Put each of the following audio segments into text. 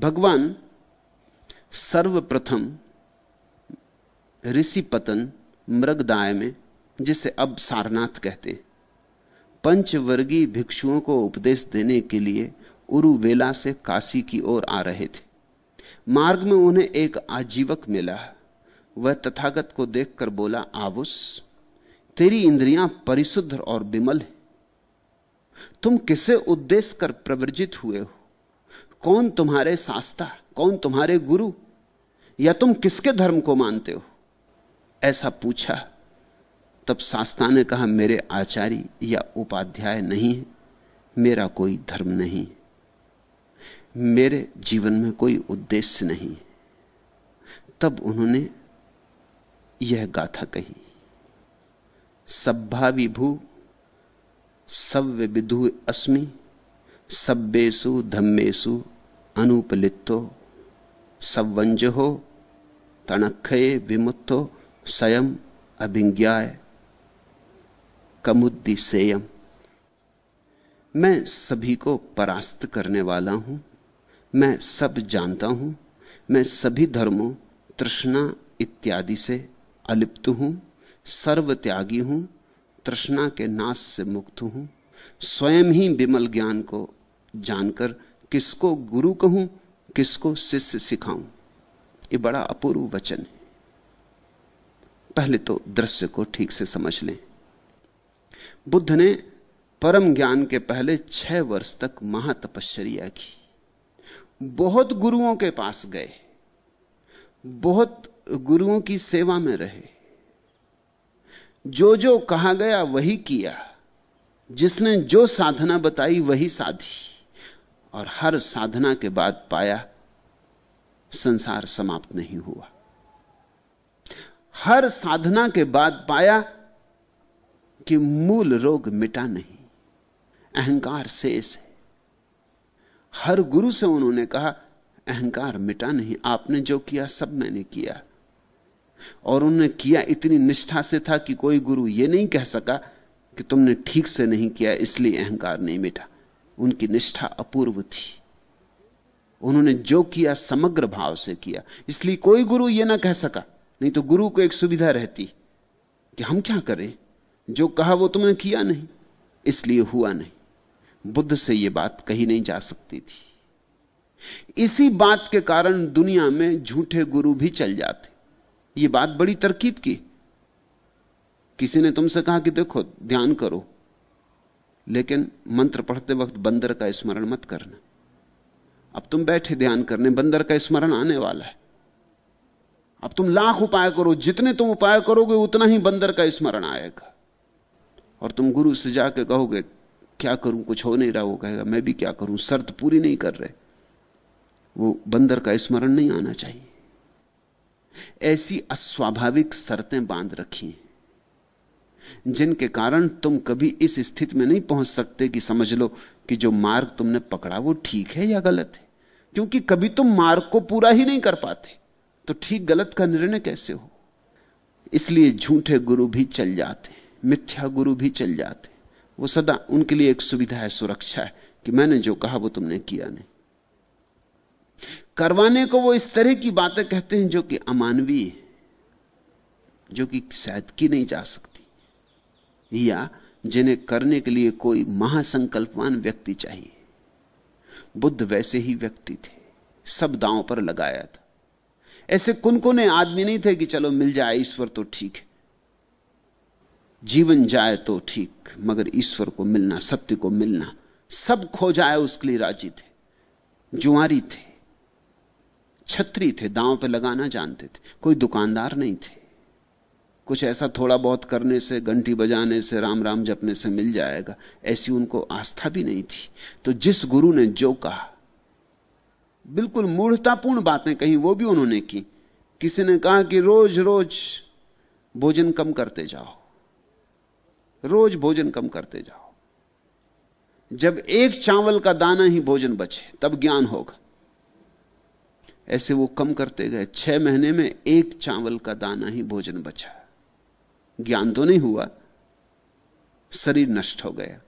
भगवान सर्वप्रथम ऋषिपतन मृगदाय में, जिसे अब सारनाथ कहते हैं, पंचवर्गीय भिक्षुओं को उपदेश देने के लिए उरुवेला से काशी की ओर आ रहे थे। मार्ग में उन्हें एक आजीवक मिला। वह तथागत को देखकर बोला, आवुस, तेरी इंद्रियां परिशुद्ध और विमल है। तुम किसे उद्देश्य कर प्रवर्जित हुए हो? कौन तुम्हारे शास्ता, कौन तुम्हारे गुरु, या तुम किसके धर्म को मानते हो? ऐसा पूछा। तब शास्ता ने कहा, मेरे आचार्य या उपाध्याय नहीं है, मेरा कोई धर्म नहीं, मेरे जीवन में कोई उद्देश्य नहीं। तब उन्होंने यह गाथा कही, सब्भा विभू सव्य विदु अस्मि, सब्बेषु धम्मेषु अनुपलितो, सवंजहो तणक्षये विमुक्तो, स्वयं अभिज्ञाय कमुद्दिसेयम। मैं सभी को परास्त करने वाला हूं, मैं सब जानता हूं, मैं सभी धर्मों, तृष्णा इत्यादि से अलिप्त हूं, सर्वत्यागी हूं, तृष्णा के नाश से मुक्त हूं, स्वयं ही विमल ज्ञान को जानकर किसको गुरु कहूं, किसको शिष्य सिखाऊं। ये बड़ा अपूर्व वचन है। पहले तो दृश्य को ठीक से समझ लें। बुद्ध ने परम ज्ञान के पहले 6 वर्ष तक महातपश्चर्या की। बहुत गुरुओं के पास गए, बहुत गुरुओं की सेवा में रहे, जो जो कहा गया वही किया, जिसने जो साधना बताई वही साधी, और हर साधना के बाद पाया संसार समाप्त नहीं हुआ। हर साधना के बाद पाया कि मूल रोग मिटा नहीं, अहंकार शेष है। हर गुरु से उन्होंने कहा, अहंकार मिटा नहीं, आपने जो किया सब मैंने किया। और उन्होंने किया इतनी निष्ठा से था कि कोई गुरु यह नहीं कह सका कि तुमने ठीक से नहीं किया इसलिए अहंकार नहीं मिटा। उनकी निष्ठा अपूर्व थी। उन्होंने जो किया समग्र भाव से किया, इसलिए कोई गुरु यह ना कह सका। नहीं तो गुरु को एक सुविधा रहती कि हम क्या करें, जो कहा वो तुमने किया नहीं इसलिए हुआ नहीं। बुद्ध से यह बात कही नहीं जा सकती थी। इसी बात के कारण दुनिया में झूठे गुरु भी चल जाते। यह बात बड़ी तरकीब की। किसी ने तुमसे कहा कि देखो ध्यान करो, लेकिन मंत्र पढ़ते वक्त बंदर का स्मरण मत करना। अब तुम बैठे ध्यान करने, बंदर का स्मरण आने वाला है। अब तुम लाख उपाय करो, जितने तुम उपाय करोगे उतना ही बंदर का स्मरण आएगा। और तुम गुरु से जाकर कहोगे क्या करूं, कुछ हो नहीं रहा, वो कहेगा मैं भी क्या करूं, शर्त पूरी नहीं कर रहे। वो बंदर का स्मरण नहीं आना चाहिए। ऐसी अस्वाभाविक शर्तें बांध रखी हैं जिनके कारण तुम कभी इस स्थिति में नहीं पहुंच सकते कि समझ लो कि जो मार्ग तुमने पकड़ा वो ठीक है या गलत है। क्योंकि कभी तुम मार्ग को पूरा ही नहीं कर पाते, तो ठीक गलत का निर्णय कैसे हो। इसलिए झूठे गुरु भी चल जाते, मिथ्या गुरु भी चल जाते। वो सदा उनके लिए एक सुविधा है, सुरक्षा है कि मैंने जो कहा वो तुमने किया नहीं। करवाने को वो इस तरह की बातें कहते हैं जो कि अमानवीय है, जो कि शायद की नहीं जा सकती, या जिन्हें करने के लिए कोई महासंकल्पवान व्यक्ति चाहिए। बुद्ध वैसे ही व्यक्ति थे, सब दांव पर लगाया था। ऐसे कुनकुने आदमी नहीं थे कि चलो मिल जाए ईश्वर तो ठीक है, जीवन जाए तो ठीक, मगर ईश्वर को मिलना, सत्य को मिलना, सब खो जाए उसके लिए राजी थे। जुआरी थे, छत्री थे, दांव पे लगाना जानते थे। कोई दुकानदार नहीं थे, कुछ ऐसा थोड़ा बहुत करने से, घंटी बजाने से, राम राम जपने से मिल जाएगा, ऐसी उनको आस्था भी नहीं थी। तो जिस गुरु ने जो कहा, बिल्कुल मूढ़तापूर्ण बातें कही, वो भी उन्होंने की। किसी ने कहा कि रोज रोज भोजन कम करते जाओ, रोज भोजन कम करते जाओ, जब एक चावल का दाना ही भोजन बचे तब ज्ञान होगा। ऐसे वो कम करते गए, 6 महीने में एक चावल का दाना ही भोजन बचा। ज्ञान तो नहीं हुआ, शरीर नष्ट हो गया।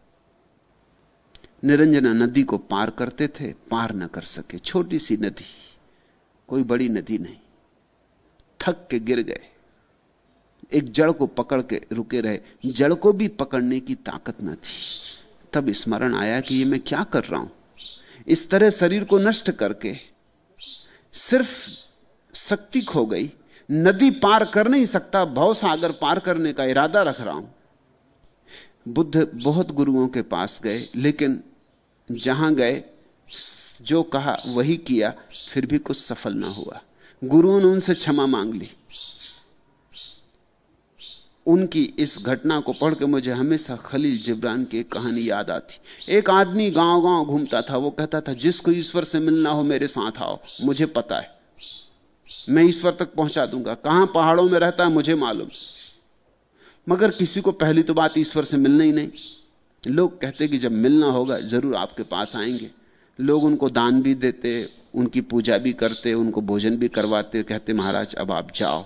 निरंजना नदी को पार करते थे, पार न कर सके। छोटी सी नदी, कोई बड़ी नदी नहीं। थक के गिर गए, एक जड़ को पकड़ के रुके रहे। जड़ को भी पकड़ने की ताकत न थी। तब स्मरण आया कि ये मैं क्या कर रहा हूं। इस तरह शरीर को नष्ट करके सिर्फ शक्ति खो गई। नदी पार कर नहीं सकता, भव सागर पार करने का इरादा रख रहा हूं। बुद्ध बहुत गुरुओं के पास गए, लेकिन जहां गए जो कहा वही किया, फिर भी कुछ सफल ना हुआ। गुरुओं ने उनसे क्षमा मांग ली। उनकी इस घटना को पढ़ के मुझे हमेशा खलील जिब्रान की एक कहानी याद आती। एक आदमी गांव गांव घूमता था, वो कहता था जिसको ईश्वर से मिलना हो मेरे साथ आओ, मुझे पता है, मैं ईश्वर तक पहुंचा दूंगा। कहां पहाड़ों में रहता है मुझे मालूम। मगर किसी को पहली तो बात ईश्वर से मिलना ही नहीं। लोग कहते कि जब मिलना होगा जरूर आपके पास आएंगे। लोग उनको दान भी देते, उनकी पूजा भी करते, उनको भोजन भी करवाते, कहते महाराज अब आप जाओ।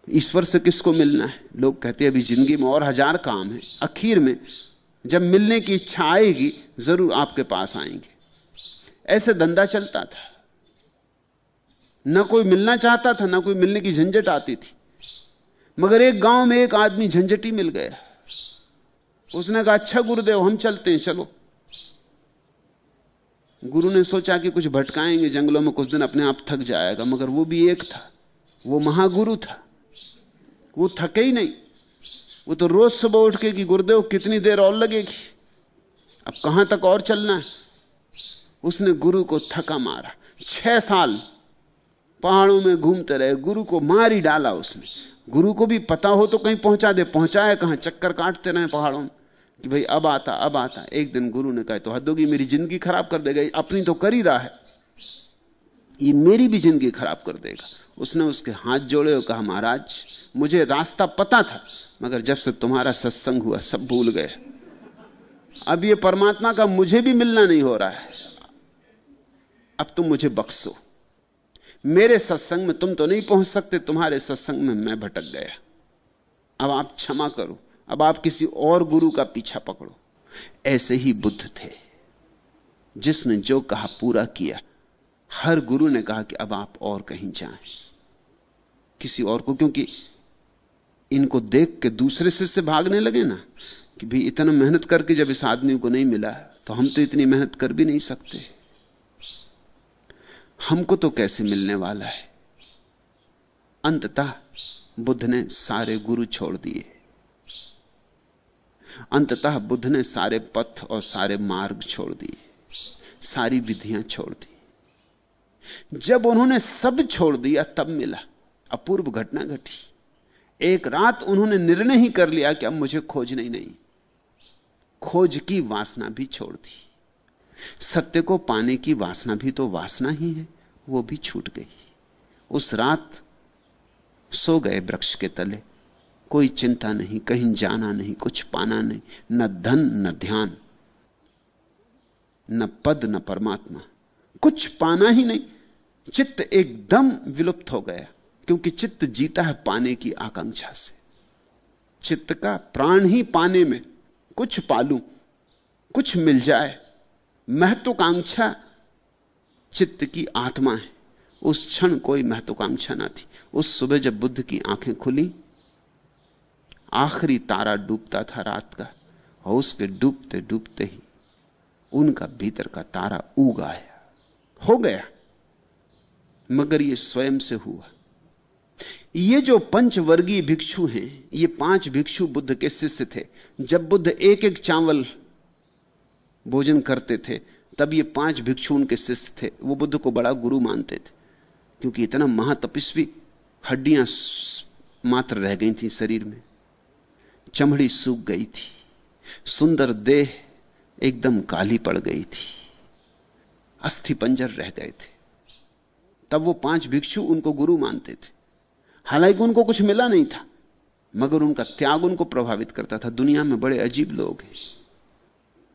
ईश्वर से किसको मिलना है? लोग कहते अभी जिंदगी में और 1000 काम है, आखिर में जब मिलने की इच्छा आएगी जरूर आपके पास आएंगे। ऐसे धंधा चलता था। न कोई मिलना चाहता था, न कोई मिलने की झंझट आती थी। मगर एक गांव में एक आदमी झंझटी मिल गया। उसने कहा अच्छा गुरुदेव हम चलते हैं, चलो। गुरु ने सोचा कि कुछ भटकाएंगे जंगलों में, कुछ दिन अपने आप थक जाएगा। मगर वो भी एक था, वो महागुरु था। वो थके ही नहीं। वो तो रोज सुबह उठ के कि गुरुदेव कितनी देर और लगेगी, अब कहां तक और चलना है। उसने गुरु को थका मारा। 6 साल पहाड़ों में घूमते रहे, गुरु को मार ही डाला उसने। गुरु को भी पता हो तो कहीं पहुंचा दे, पहुंचाए कहां, चक्कर काटते रहे पहाड़ों में कि भाई अब आता अब आता। एक दिन गुरु ने कहा तो हद होगी, मेरी जिंदगी खराब कर देगा। अपनी तो कर ही रहा है, ये मेरी भी जिंदगी खराब कर देगा। उसने उसके हाथ जोड़े और कहा महाराज मुझे रास्ता पता था, मगर जब से तुम्हारा सत्संग हुआ सब भूल गए। अब ये परमात्मा का मुझे भी मिलना नहीं हो रहा है, अब तुम मुझे बख्शो। मेरे सत्संग में तुम तो नहीं पहुंच सकते, तुम्हारे सत्संग में मैं भटक गया। अब आप क्षमा करो, अब आप किसी और गुरु का पीछा पकड़ो। ऐसे ही बुद्ध थे, जिसने जो कहा पूरा किया। हर गुरु ने कहा कि अब आप और कहीं जाएं, किसी और को, क्योंकि इनको देख के दूसरे शिष्य भागने लगे ना कि भाई इतना मेहनत करके जब इस आदमी को नहीं मिला तो हम तो इतनी मेहनत कर भी नहीं सकते, हमको तो कैसे मिलने वाला है। अंततः बुद्ध ने सारे गुरु छोड़ दिए। अंततः बुद्ध ने सारे पथ और सारे मार्ग छोड़ दिए, सारी विधियां छोड़ दी। जब उन्होंने सब छोड़ दिया तब मिला। अपूर्व घटना घटी। एक रात उन्होंने निर्णय ही कर लिया कि अब मुझे खोजना ही नहीं। खोज की वासना भी छोड़ दी। सत्य को पाने की वासना भी तो वासना ही है, वो भी छूट गई। उस रात सो गए वृक्ष के तले। कोई चिंता नहीं, कहीं जाना नहीं, कुछ पाना नहीं, न धन न ध्यान, न पद न परमात्मा, कुछ पाना ही नहीं। चित्त एकदम विलुप्त हो गया, क्योंकि चित्त जीता है पाने की आकांक्षा से। चित्त का प्राण ही पाने में, कुछ पालूं, कुछ मिल जाए, महत्वाकांक्षा चित्त की आत्मा है। उस क्षण कोई महत्वाकांक्षा ना थी। उस सुबह जब बुद्ध की आंखें खुली, आखिरी तारा डूबता था रात का, और उसके डूबते डूबते ही उनका भीतर का तारा उग आया, हो गया। मगर यह स्वयं से हुआ। ये जो पंचवर्गीय भिक्षु हैं, ये 5 भिक्षु बुद्ध के शिष्य थे। जब बुद्ध एक एक चावल भोजन करते थे तब ये 5 भिक्षु उनके शिष्य थे। वो बुद्ध को बड़ा गुरु मानते थे, क्योंकि इतना महातपस्वी, हड्डियां मात्र रह गई थी शरीर में, चमड़ी सूख गई थी, सुंदर देह एकदम काली पड़ गई थी, अस्थि पंजर रह गए थे। तब वो 5 भिक्षु उनको गुरु मानते थे। हालांकि उनको कुछ मिला नहीं था, मगर उनका त्याग उनको प्रभावित करता था। दुनिया में बड़े अजीब लोग हैं,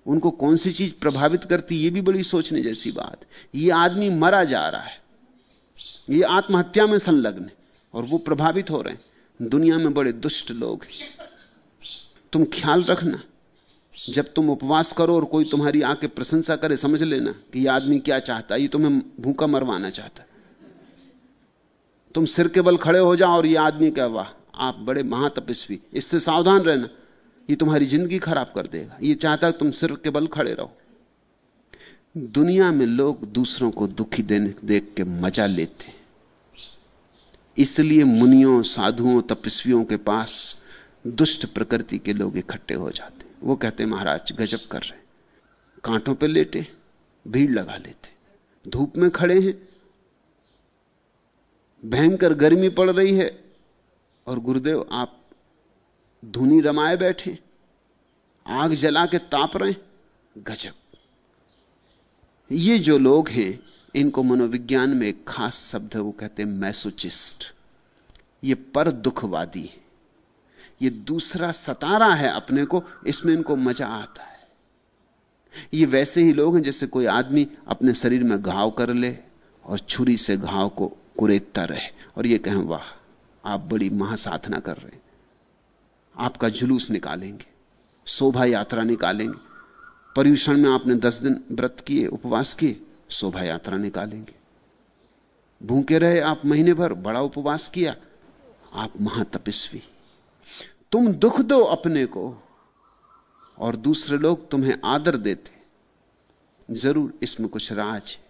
उनको कौन सी चीज प्रभावित करती, यह भी बड़ी सोचने जैसी बात। यह आदमी मरा जा रहा है, यह आत्महत्या में संलग्न है, और वो प्रभावित हो रहे हैं। दुनिया में बड़े दुष्ट लोग हैं। तुम ख्याल रखना, जब तुम उपवास करो और कोई तुम्हारी आके प्रशंसा करे, समझ लेना कि यह आदमी क्या चाहता है, ये तुम्हें भूखा मरवाना चाहता है। तुम सिर के बल खड़े हो जाओ और यह आदमी क्या, वाह आप बड़े महातपस्वी, इससे सावधान रहना, ये तुम्हारी जिंदगी खराब कर देगा। ये चाहता है तुम सिर के बल खड़े रहो। दुनिया में लोग दूसरों को दुखी देख के मजा लेते हैं, इसलिए मुनियों, साधुओं, तपस्वियों के पास दुष्ट प्रकृति के लोग इकट्ठे हो जाते। वो कहते महाराज गजब कर रहे, कांटों पे लेटे, भीड़ लगा लेते, धूप में खड़े हैं, भयंकर गर्मी पड़ रही है और गुरुदेव आप धूनी रमाए बैठे, आग जला के ताप रहे, गजब। ये जो लोग हैं इनको मनोविज्ञान में एक खास शब्द है, वो कहते हैं मैसोचिस्ट। ये पर दुखवादी है, ये दूसरा सता रहा है अपने को, इसमें इनको मजा आता है। ये वैसे ही लोग हैं जैसे कोई आदमी अपने शरीर में घाव कर ले और छुरी से घाव को कुरेदता रहे और ये कहें वाह आप बड़ी महासाधना कर रहे हैं, आपका जुलूस निकालेंगे, शोभा यात्रा निकालेंगे। पर्युषण में आपने 10 दिन व्रत किए, उपवास किए, शोभा यात्रा निकालेंगे। भूखे रहे आप महीने भर, बड़ा उपवास किया, आप महातपस्वी। तुम दुख दो अपने को और दूसरे लोग तुम्हें आदर देते, जरूर इसमें कुछ राज है।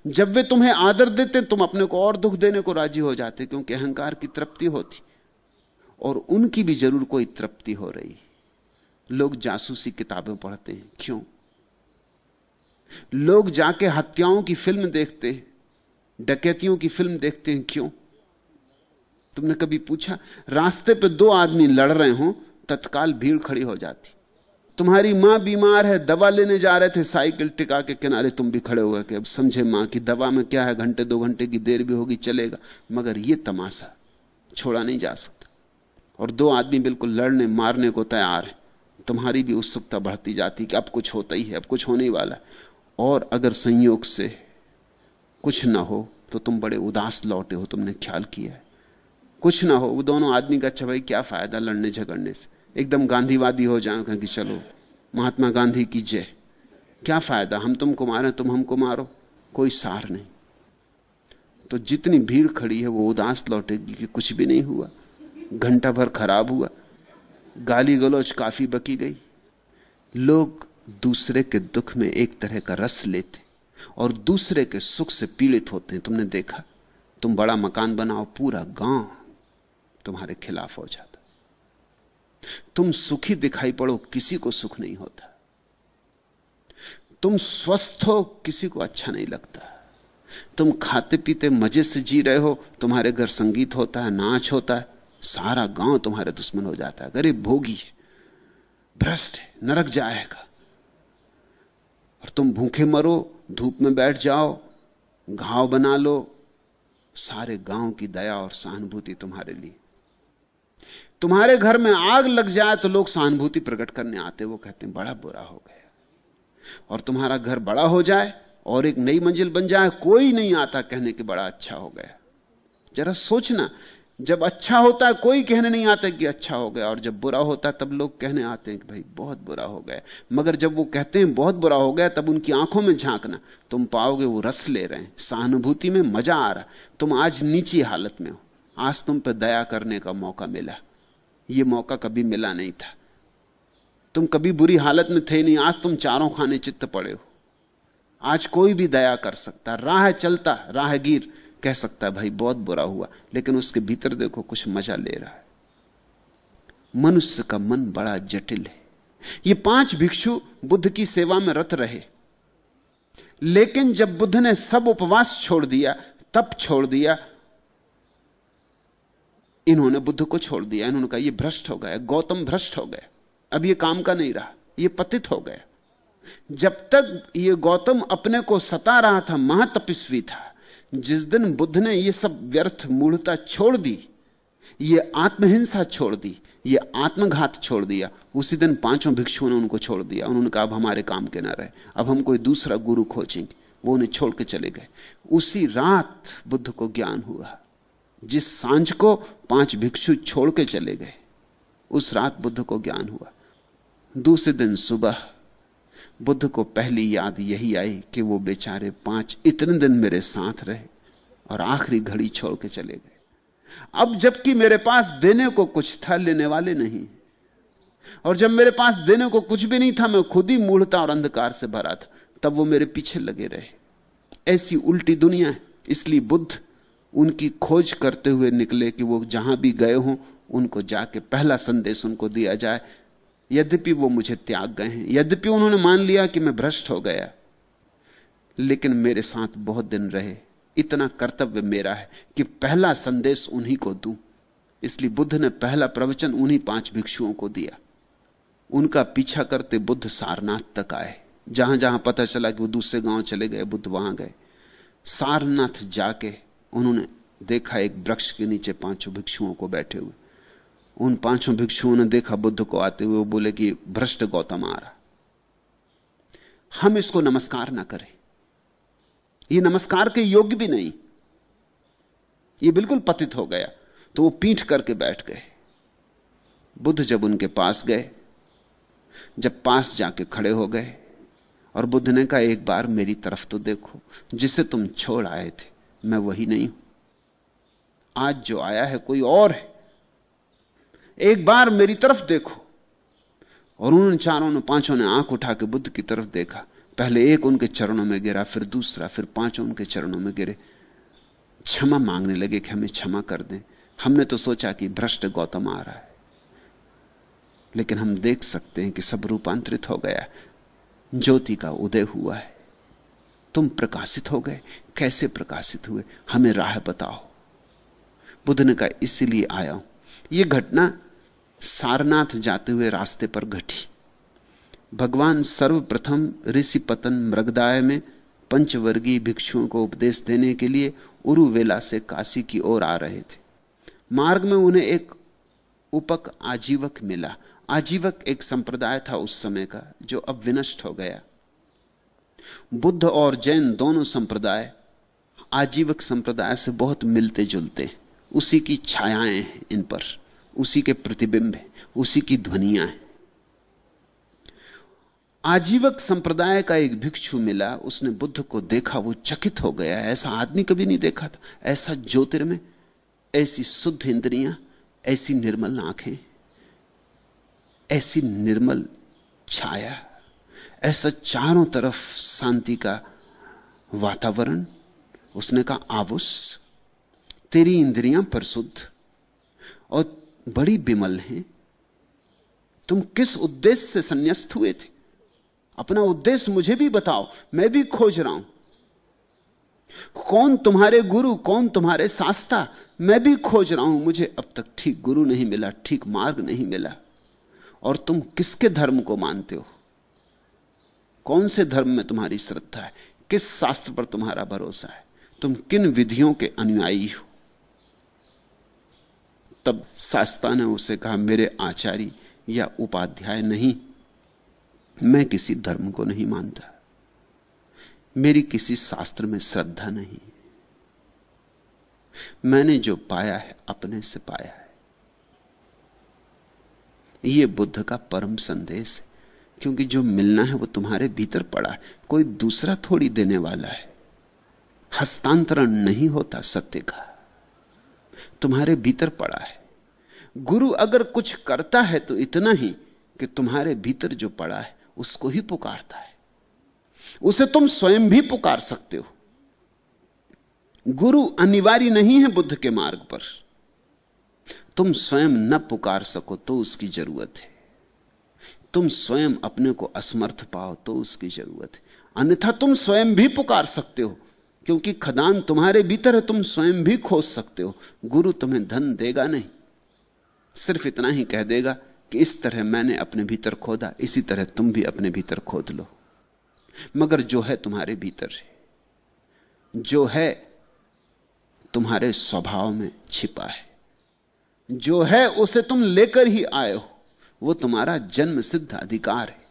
जब वे तुम्हें आदर देते तुम अपने को और दुख देने को राजी हो जाते, क्योंकि अहंकार की तृप्ति होती और उनकी भी जरूर कोई तृप्ति हो रही। लोग जासूसी किताबें पढ़ते हैं, क्यों? लोग जाके हत्याओं की फिल्म देखते हैं, डकैतियों की फिल्म देखते हैं, क्यों? तुमने कभी पूछा? रास्ते पे 2 आदमी लड़ रहे हों, तत्काल भीड़ खड़ी हो जाती। तुम्हारी मां बीमार है, दवा लेने जा रहे थे, साइकिल टिका के किनारे तुम भी खड़े हुए कि अब समझे मां की दवा में क्या है, घंटे 2 घंटे की देर भी होगी चलेगा, मगर यह तमाशा छोड़ा नहीं जा सकता। और 2 आदमी बिल्कुल लड़ने मारने को तैयार है, तुम्हारी भी उत्सुकता बढ़ती जाती कि अब कुछ होता ही है, अब कुछ होने ही वाला है। और अगर संयोग से कुछ ना हो तो तुम बड़े उदास लौटे हो, तुमने ख्याल किया है? कुछ ना हो, वो दोनों आदमी का अच्छा भाई क्या फायदा लड़ने झगड़ने से, एकदम गांधीवादी हो जाए कि चलो महात्मा गांधी की जय, क्या फायदा, हम तुमको मारें तुम हमको मारो, कोई सार नहीं। तो जितनी भीड़ खड़ी है वो उदास लौटेगी कि कुछ भी नहीं हुआ, घंटा भर खराब हुआ, गाली गलौज काफी बकी गई। लोग दूसरे के दुख में एक तरह का रस लेते और दूसरे के सुख से पीड़ित होते हैं। तुमने देखा, तुम बड़ा मकान बनाओ, पूरा गांव तुम्हारे खिलाफ हो जाता। तुम सुखी दिखाई पड़ो, किसी को सुख नहीं होता। तुम स्वस्थ हो, किसी को अच्छा नहीं लगता। तुम खाते पीते मजे से जी रहे हो, तुम्हारे घर संगीत होता है, नाच होता है, सारा गांव तुम्हारे दुश्मन हो जाता है। गरीब भोगी है, भ्रष्ट है, नरक जाएगा। और तुम भूखे मरो, धूप में बैठ जाओ, घाव बना लो, सारे गांव की दया और सहानुभूति तुम्हारे लिए। तुम्हारे घर में आग लग जाए तो लोग सहानुभूति प्रकट करने आते, वो कहते हैं बड़ा बुरा हो गया। और तुम्हारा घर बड़ा हो जाए और एक नई मंजिल बन जाए, कोई नहीं आता कहने कि बड़ा अच्छा हो गया। जरा सोचना, जब अच्छा होता है कोई कहने नहीं आता कि अच्छा हो गया, और जब बुरा होता है तब लोग कहने आते हैं कि भाई बहुत बुरा हो गया। मगर जब वो कहते हैं बहुत बुरा हो गया, तब उनकी आंखों में झांकना, तुम पाओगे वो रस ले रहे हैं, सहानुभूति में मजा आ रहा। तुम आज नीची हालत में हो, आज तुम पर दया करने का मौका मिला, ये मौका कभी मिला नहीं था। तुम कभी बुरी हालत में थे नहीं, आज तुम चारों खाने चित्त पड़े हो। आज कोई भी दया कर सकता, राह चलता राहगीर कह सकता है भाई बहुत बुरा हुआ, लेकिन उसके भीतर देखो कुछ मजा ले रहा है। मनुष्य का मन बड़ा जटिल है। ये 5 भिक्षु बुद्ध की सेवा में रत रहे, लेकिन जब बुद्ध ने सब उपवास छोड़ दिया, तप छोड़ दिया, इन्होंने बुद्ध को छोड़ दिया। इन्होंने कहा यह भ्रष्ट हो गया, गौतम भ्रष्ट हो गया, अब यह काम का नहीं रहा, यह पतित हो गया। जब तक यह गौतम अपने को सता रहा था, महातपस्वी था, जिस दिन बुद्ध ने यह सब व्यर्थ मूढ़ता छोड़ दी, यह आत्महिंसा छोड़ दी, यह आत्मघात छोड़ दिया, उसी दिन 5 भिक्षुओं ने उनको छोड़ दिया। उन्होंने कहा अब हमारे काम के ना रहे, अब हम कोई दूसरा गुरु खोजेंगे। वो उन्हें छोड़ के चले गए। उसी रात बुद्ध को ज्ञान हुआ। जिस सांझ को 5 भिक्षु छोड़ के चले गए, उस रात बुद्ध को ज्ञान हुआ। दूसरे दिन सुबह बुद्ध को पहली याद यही आई कि वो बेचारे 5 इतने दिन मेरे साथ रहे और आखिरी घड़ी छोड़ के चले गए। अब जबकि मेरे पास देने को कुछ था, लेने वाले नहीं, और जब मेरे पास देने को कुछ भी नहीं था, मैं खुद ही मूढ़ता और अंधकार से भरा था, तब वो मेरे पीछे लगे रहे। ऐसी उल्टी दुनिया है। इसलिए बुद्ध उनकी खोज करते हुए निकले कि वो जहां भी गए हों उनको जाके पहला संदेश उनको दिया जाए। यद्यपि वो मुझे त्याग गए हैं, यद्यपि उन्होंने मान लिया कि मैं भ्रष्ट हो गया, लेकिन मेरे साथ बहुत दिन रहे। इतना कर्तव्य मेरा है कि पहला संदेश उन्हीं को दूं। इसलिए बुद्ध ने पहला प्रवचन उन्हीं 5 भिक्षुओं को दिया। उनका पीछा करते बुद्ध सारनाथ तक आए। जहां जहां पता चला कि वो दूसरे गांव चले गए, बुद्ध वहां गए। सारनाथ जाके उन्होंने देखा एक वृक्ष के नीचे 5 भिक्षुओं को बैठे हुए। उन 5 भिक्षुओं ने देखा बुद्ध को आते हुए, वो बोले कि भ्रष्ट गौतम आ रहा, हम इसको नमस्कार ना करें, ये नमस्कार के योग्य भी नहीं, ये बिल्कुल पतित हो गया। तो वो पीठ करके बैठ गए। बुद्ध जब उनके पास गए, जब पास जाके खड़े हो गए और बुद्ध ने कहा, एक बार मेरी तरफ तो देखो, जिसे तुम छोड़ आए थे मैं वही नहीं हूं, आज जो आया है कोई और है, एक बार मेरी तरफ देखो। और उन चारों ने, 5 ने आंख उठा के बुद्ध की तरफ देखा। पहले एक उनके चरणों में गिरा, फिर दूसरा, फिर 5 उनके चरणों में गिरे। क्षमा मांगने लगे कि हमें क्षमा कर दें, हमने तो सोचा कि भ्रष्ट गौतम आ रहा है, लेकिन हम देख सकते हैं कि सब रूपांतरित हो गया, ज्योति का उदय हुआ है, तुम प्रकाशित हो गए। कैसे प्रकाशित हुए, हमें राह बताओ। बुद्ध ने कहा, इसीलिए आया हूं। यह घटना सारनाथ जाते हुए रास्ते पर घटी। भगवान सर्वप्रथम ऋषिपतन मृगदाय में पंचवर्गीय भिक्षुओं को उपदेश देने के लिए उरुवेला से काशी की ओर आ रहे थे। मार्ग में उन्हें एक उपक आजीवक मिला। आजीवक एक संप्रदाय था उस समय का, जो अब विनष्ट हो गया। बुद्ध और जैन दोनों संप्रदाय आजीवक संप्रदाय से बहुत मिलते जुलते हैं। उसी की छायाएं हैं इन पर, उसी के प्रतिबिंब हैं, उसी की ध्वनियां हैं। आजीवक संप्रदाय का एक भिक्षु मिला, उसने बुद्ध को देखा, वो चकित हो गया। ऐसा आदमी कभी नहीं देखा था, ऐसा ज्योतिर्मय, ऐसी शुद्ध इंद्रियां, ऐसी निर्मल आंखें, ऐसी निर्मल छाया, ऐसा चारों तरफ शांति का वातावरण। उसने कहा, आवुस, तेरी इंद्रियां परिशुद्ध और बड़ी विमल हैं, तुम किस उद्देश्य से संन्यास्त हुए थे? अपना उद्देश्य मुझे भी बताओ, मैं भी खोज रहा हूं। कौन तुम्हारे गुरु, कौन तुम्हारे शास्ता, मैं भी खोज रहा हूं। मुझे अब तक ठीक गुरु नहीं मिला, ठीक मार्ग नहीं मिला। और तुम किसके धर्म को मानते हो? कौन से धर्म में तुम्हारी श्रद्धा है? किस शास्त्र पर तुम्हारा भरोसा है? तुम किन विधियों के अनुयायी हो? तब शास्ता ने उसे कहा, मेरे आचार्य या उपाध्याय नहीं, मैं किसी धर्म को नहीं मानता, मेरी किसी शास्त्र में श्रद्धा नहीं, मैंने जो पाया है अपने से पाया है। यह बुद्ध का परम संदेश है, क्योंकि जो मिलना है वो तुम्हारे भीतर पड़ा है, कोई दूसरा थोड़ी देने वाला है। हस्तांतरण नहीं होता सत्य का, तुम्हारे भीतर पड़ा है। गुरु अगर कुछ करता है तो इतना ही कि तुम्हारे भीतर जो पड़ा है उसको ही पुकारता है। उसे तुम स्वयं भी पुकार सकते हो। गुरु अनिवार्य नहीं है बुद्ध के मार्ग पर। तुम स्वयं न पुकार सको तो उसकी जरूरत है, तुम स्वयं अपने को असमर्थ पाओ तो उसकी जरूरत है। अन्यथा तुम स्वयं भी पुकार सकते हो, क्योंकि खदान तुम्हारे भीतर है, तुम स्वयं भी खोज सकते हो। गुरु तुम्हें धन देगा नहीं, सिर्फ इतना ही कह देगा कि इस तरह मैंने अपने भीतर खोदा, इसी तरह तुम भी अपने भीतर खोद लो। मगर जो है तुम्हारे भीतर है, जो है तुम्हारे स्वभाव में छिपा है, जो है उसे तुम लेकर ही आए हो, वो तुम्हारा जन्म सिद्ध अधिकार है।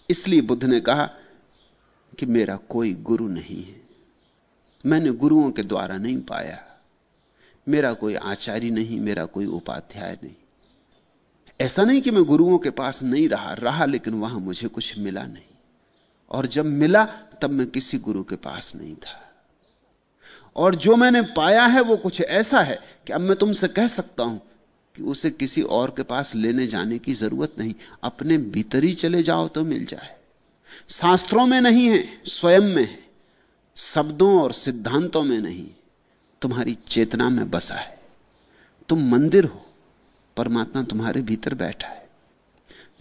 इसलिए बुद्ध ने कहा कि मेरा कोई गुरु नहीं है, मैंने गुरुओं के द्वारा नहीं पाया, मेरा कोई आचार्य नहीं, मेरा कोई उपाध्याय नहीं। ऐसा नहीं कि मैं गुरुओं के पास नहीं रहा, लेकिन वहां मुझे कुछ मिला नहीं। और जब मिला तब मैं किसी गुरु के पास नहीं था। और जो मैंने पाया है वो कुछ ऐसा है कि अब मैं तुमसे कह सकता हूं कि उसे किसी और के पास लेने जाने की जरूरत नहीं, अपने भीतर ही चले जाओ तो मिल जाए। शास्त्रों में नहीं है, स्वयं में है, शब्दों और सिद्धांतों में नहीं, तुम्हारी चेतना में बसा है। तुम मंदिर हो, परमात्मा तुम्हारे भीतर बैठा है।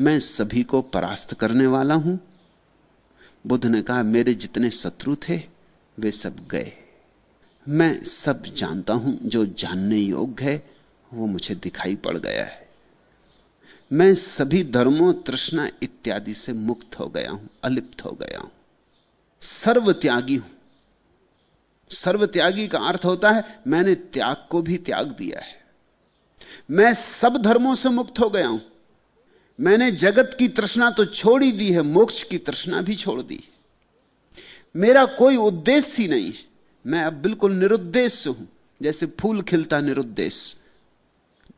मैं सभी को परास्त करने वाला हूं। बुद्ध ने कहा, मेरे जितने शत्रु थे वे सब गए। मैं सब जानता हूं, जो जानने योग्य है वो मुझे दिखाई पड़ गया है। मैं सभी धर्मों, तृष्णा इत्यादि से मुक्त हो गया हूं, अलिप्त हो गया हूं, सर्वत्यागी हूं। सर्वत्यागी का अर्थ होता है मैंने त्याग को भी त्याग दिया है। मैं सब धर्मों से मुक्त हो गया हूं। मैंने जगत की तृष्णा तो छोड़ ही दी है, मोक्ष की तृष्णा भी छोड़ दी। मेरा कोई उद्देश्य ही नहीं है। मैं अब बिल्कुल निरुद्देश्य हूं, जैसे फूल खिलता निरुद्देश्य,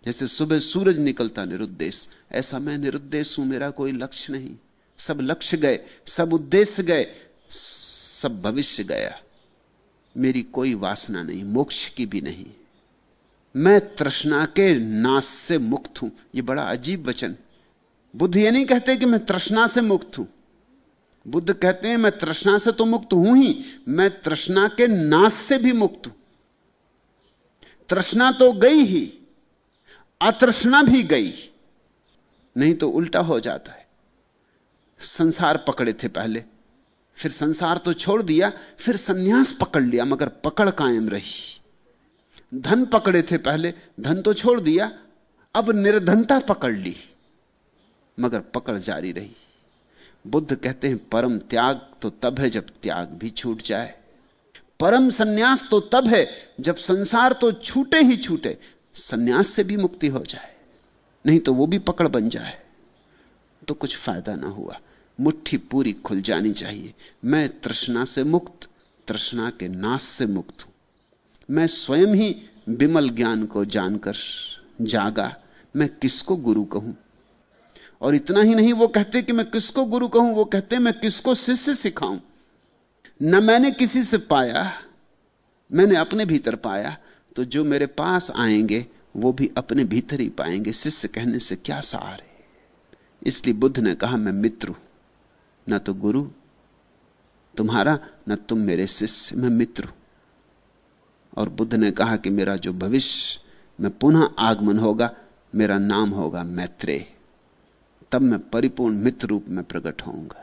जैसे सुबह सूरज निकलता निरुद्देश्य, ऐसा मैं निरुद्देश्य हूं। मेरा कोई लक्ष्य नहीं। सब लक्ष्य गए, सब उद्देश्य गए, सब भविष्य गया। मेरी कोई वासना नहीं, मोक्ष की भी नहीं। मैं तृष्णा के नाश से मुक्त हूं। यह बड़ा अजीब वचन। बुद्ध ये नहीं कहते कि मैं तृष्णा से मुक्त हूं। बुद्ध कहते हैं मैं तृष्णा से तो मुक्त हूं ही, मैं तृष्णा के नाश से भी मुक्त हूं। तृष्णा तो गई ही, अतृष्णा भी गई। नहीं तो उल्टा हो जाता है। संसार पकड़े थे पहले, फिर संसार तो छोड़ दिया, फिर संन्यास पकड़ लिया, मगर पकड़ कायम रही। धन पकड़े थे पहले, धन तो छोड़ दिया, अब निर्धनता पकड़ ली, मगर पकड़ जारी रही। बुद्ध कहते हैं परम त्याग तो तब है जब त्याग भी छूट जाए। परम संन्यास तो तब है जब संसार तो छूटे ही छूटे, संन्यास से भी मुक्ति हो जाए। नहीं तो वो भी पकड़ बन जाए तो कुछ फायदा ना हुआ। मुट्ठी पूरी खुल जानी चाहिए। मैं तृष्णा से मुक्त, तृष्णा के नाश से मुक्त हूं। मैं स्वयं ही विमल ज्ञान को जानकर जागा। मैं किसको गुरु कहूं? और इतना ही नहीं, वो कहते कि मैं किसको गुरु कहूं, वो कहते मैं किसको शिष्य सिखाऊं। न मैंने किसी से पाया, मैंने अपने भीतर पाया, तो जो मेरे पास आएंगे वो भी अपने भीतर ही पाएंगे। शिष्य कहने से क्या सार है? इसलिए बुद्ध ने कहा मैं मित्र हूं, न तो गुरु तुम्हारा, न तुम मेरे शिष्य, मैं मित्र हूं। और बुद्ध ने कहा कि मेरा जो भविष्य में पुनः आगमन होगा, मेरा नाम होगा मैत्रेय। तब मैं परिपूर्ण मित्र रूप में प्रकट होऊंगा।